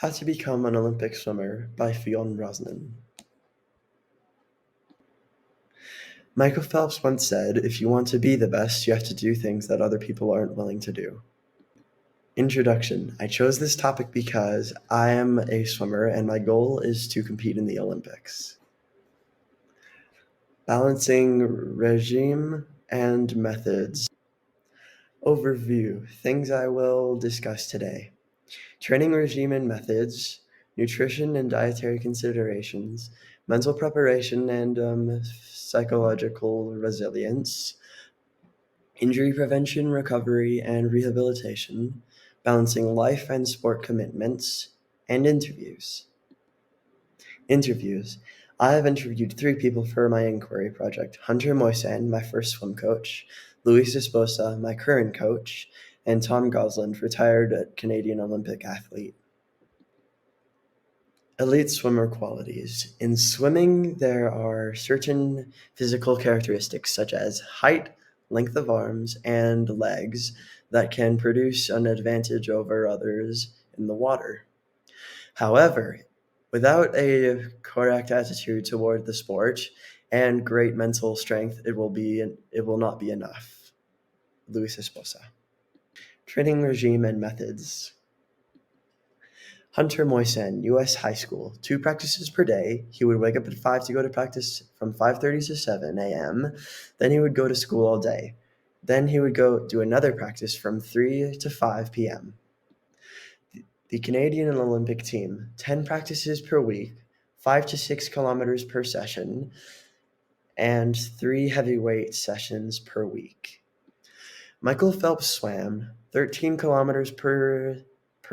How to Become an Olympic Swimmer by Fionn Inquiry. Michael Phelps once said, "If you want to be the best, you have to do things that other people aren't willing to do." Introduction. I chose this topic because I am a swimmer and my goal is to compete in the Olympics. Balancing regime and methods. Overview. Things I will discuss today. Training regime and methods, nutrition and dietary considerations, mental preparation and psychological resilience, injury prevention, recovery, and rehabilitation, balancing life and sport commitments, and interviews. Interviews. I have interviewed 3 people for my inquiry project: Hunter Moisan, my first swim coach; Luis Esposa, my current coach; and Tom Gosland, retired Canadian Olympic athlete. Elite swimmer qualities. In swimming, there are certain physical characteristics such as height, length of arms, and legs that can produce an advantage over others in the water. However, without a correct attitude toward the sport and great mental strength, it will not be enough. Luis Esposa. Training regime and methods. Hunter Moisan, U.S. high school, 2 practices per day. He would wake up at 5 to go to practice from 5:30 to 7 a.m. Then he would go to school all day. Then he would go do another practice from 3 to 5 p.m. The Canadian Olympic team, 10 practices per week, 5 to 6 kilometers per session, and 3 heavyweight sessions per week. Michael Phelps swam 13 kilometers per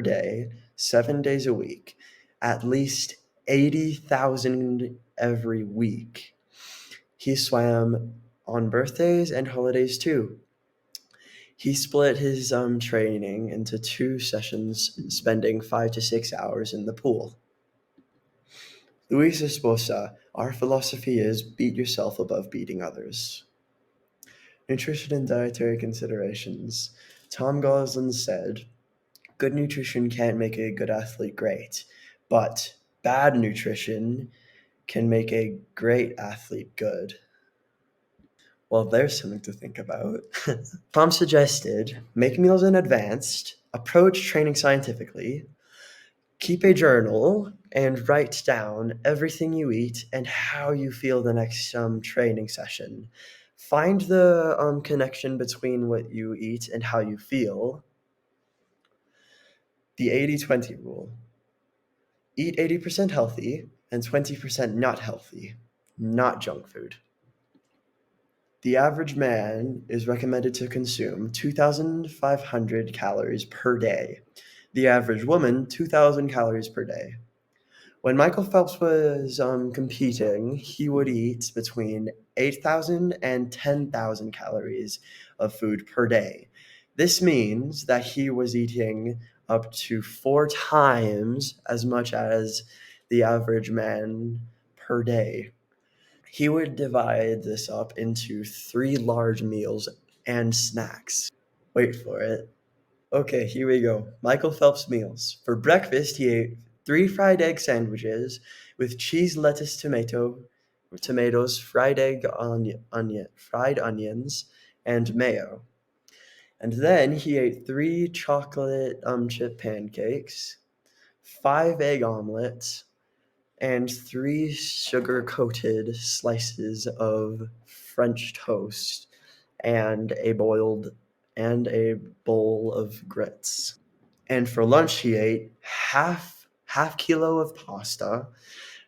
day, 7 days a week, at least 80,000 every week. He swam on birthdays and holidays too. He split his training into 2 sessions, spending 5 to 6 hours in the pool. Luis Esposa, our philosophy is beat yourself above beating others. Nutrition and dietary considerations. Tom Gosland said, "Good nutrition can't make a good athlete great, but bad nutrition can make a great athlete good." Well, there's something to think about. Tom suggested, make meals in advance, approach training scientifically, keep a journal, and write down everything you eat and how you feel the next training session. Find the connection between what you eat and how you feel. The 80-20 rule. Eat 80% healthy and 20% not healthy, not junk food. The average man is recommended to consume 2,500 calories per day. The average woman, 2,000 calories per day. When Michael Phelps was competing, he would eat between 8,000 and 10,000 calories of food per day. This means that he was eating up to 4 times as much as the average man per day. He would divide this up into 3 large meals and snacks. Wait for it. Okay, here we go. Michael Phelps meals. For breakfast, he ate 3 fried egg sandwiches with cheese, lettuce, tomatoes, fried onions, and mayo. And then he ate 3 chocolate chip pancakes, 5 egg omelets, and 3 sugar-coated slices of French toast, and a bowl of grits. And for lunch, he ate half kilo of pasta,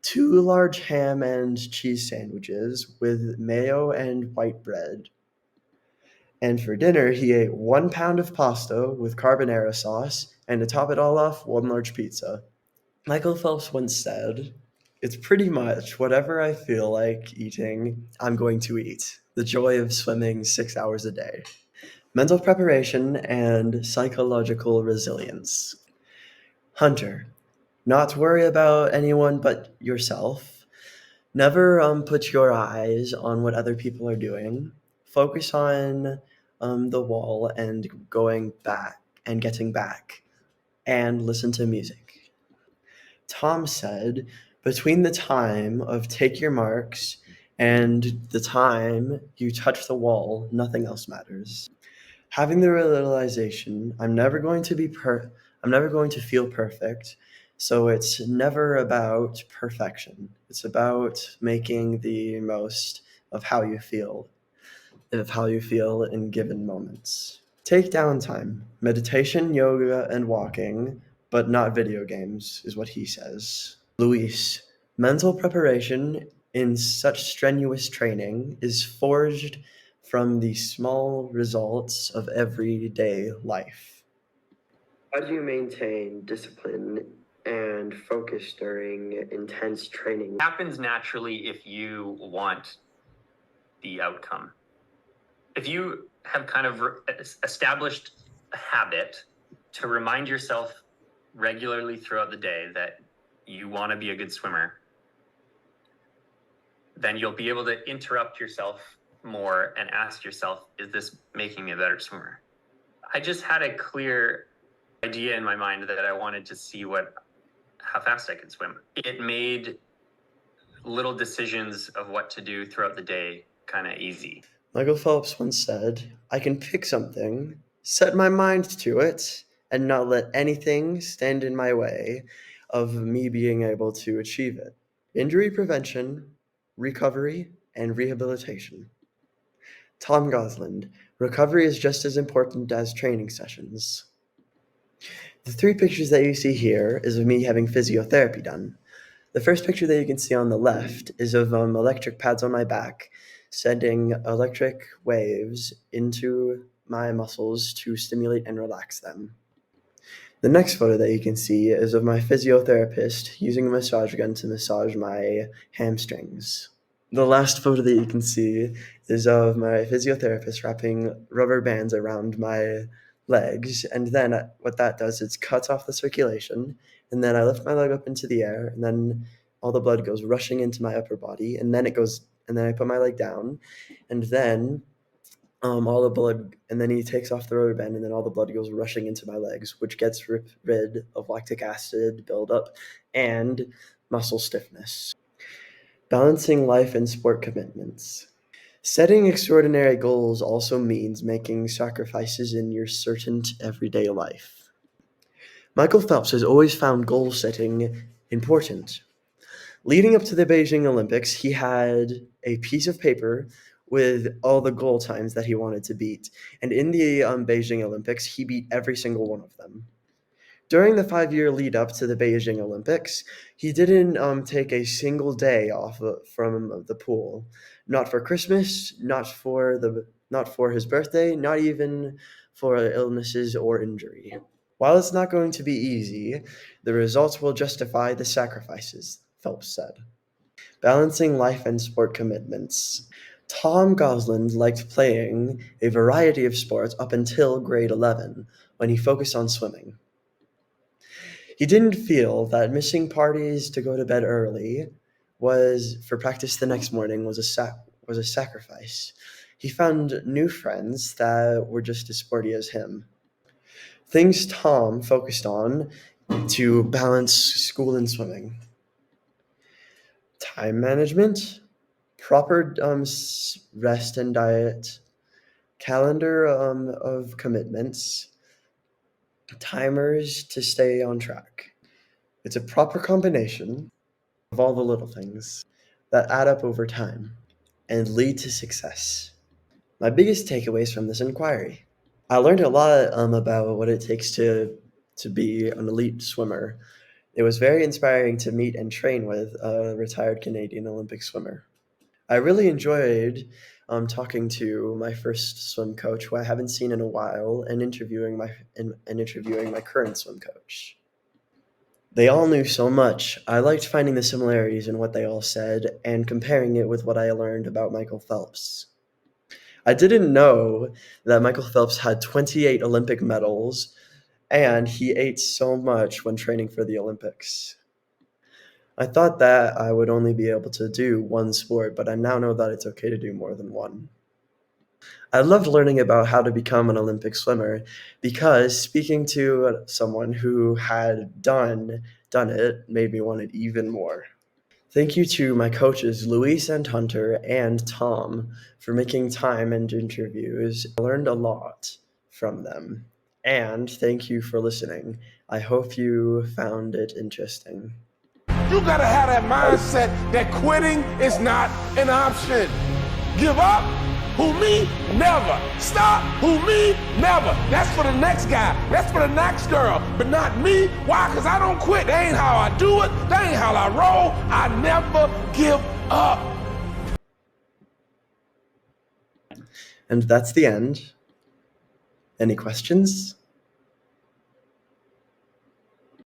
2 large ham and cheese sandwiches with mayo and white bread. And for dinner, he ate 1 pound of pasta with carbonara sauce, and to top it all off, 1 large pizza. Michael Phelps once said, "It's pretty much whatever I feel like eating, I'm going to eat. The joy of swimming 6 hours a day." Mental preparation and psychological resilience. Hunter, not worry about anyone but yourself. Never put your eyes on what other people are doing. Focus on the wall and going back and getting back, and listen to music. Tom said, between the time of take your marks and the time you touch the wall, nothing else matters. Having the realization, I'm never going to feel perfect. So it's never about perfection. It's about making the most of how you feel in given moments. Take downtime, meditation, yoga, and walking, but not video games, is what he says. Luis, mental preparation in such strenuous training is forged from the small results of everyday life. How do you maintain discipline and focus during intense training? It happens naturally if you want the outcome. If you have kind of established a habit to remind yourself regularly throughout the day that you want to be a good swimmer, then you'll be able to interrupt yourself more and ask yourself, is this making me a better swimmer? I just had a clear idea in my mind that I wanted to see how fast I could swim. It made little decisions of what to do throughout the day kind of easy. Michael Phelps once said, I can pick something, set my mind to it, and not let anything stand in my way of me being able to achieve it. Injury prevention, recovery, and rehabilitation. Tom Gosland, recovery is just as important as training sessions. The three pictures that you see here is of me having physiotherapy done. The first picture that you can see on the left is of electric pads on my back, sending electric waves into my muscles to stimulate and relax them. The next photo that you can see is of my physiotherapist using a massage gun to massage my hamstrings. The last photo that you can see is of my physiotherapist wrapping rubber bands around my legs, and then what that does is cuts off the circulation, and then I lift my leg up into the air, and then all the blood goes rushing into my upper body, and then I put my leg down, and then all the blood, and then he takes off the rubber band, and then all the blood goes rushing into my legs, which gets rid of lactic acid buildup and muscle stiffness. Balancing life and sport commitments. Setting extraordinary goals also means making sacrifices in your certain everyday life. Michael Phelps has always found goal setting important. Leading up to the Beijing Olympics, he had a piece of paper with all the goal times that he wanted to beat. And in the Beijing Olympics, he beat every single one of them. During the 5-year lead up to the Beijing Olympics, he didn't take a single day off from the pool. Not for Christmas, not for his birthday, not even for illnesses or injury. While it's not going to be easy, the results will justify the sacrifices, Phelps said. Balancing life and sport commitments. Tom Gosland liked playing a variety of sports up until grade 11, when he focused on swimming. He didn't feel that missing parties to go to bed early for practice the next morning was a sacrifice. He found new friends that were just as sporty as him. Things Tom focused on to balance school and swimming. Time management, proper rest and diet, calendar of commitments, timers to stay on track. It's a proper combination of all the little things that add up over time and lead to success. My biggest takeaways from this inquiry. I learned a lot about what it takes to be an elite swimmer. It was very inspiring to meet and train with a retired Canadian Olympic swimmer. I really enjoyed talking to my first swim coach, who I haven't seen in a while, and interviewing my current swim coach. They all knew so much. I liked finding the similarities in what they all said and comparing it with what I learned about Michael Phelps. I didn't know that Michael Phelps had 28 Olympic medals and he ate so much when training for the Olympics. I thought that I would only be able to do one sport, but I now know that it's okay to do more than one. I loved learning about how to become an Olympic swimmer because speaking to someone who had done done it made me want it even more. Thank you to my coaches, Luis and Hunter and Tom, for making time and interviews. I learned a lot from them. And thank you for listening. I hope you found it interesting. You gotta have that mindset that quitting is not an option. Give up? Who, me? Never. Stop? Who, me? Never. That's for the next guy. That's for the next girl. But not me. Why? Because I don't quit. That ain't how I do it. That ain't how I roll. I never give up. And that's the end. Any questions?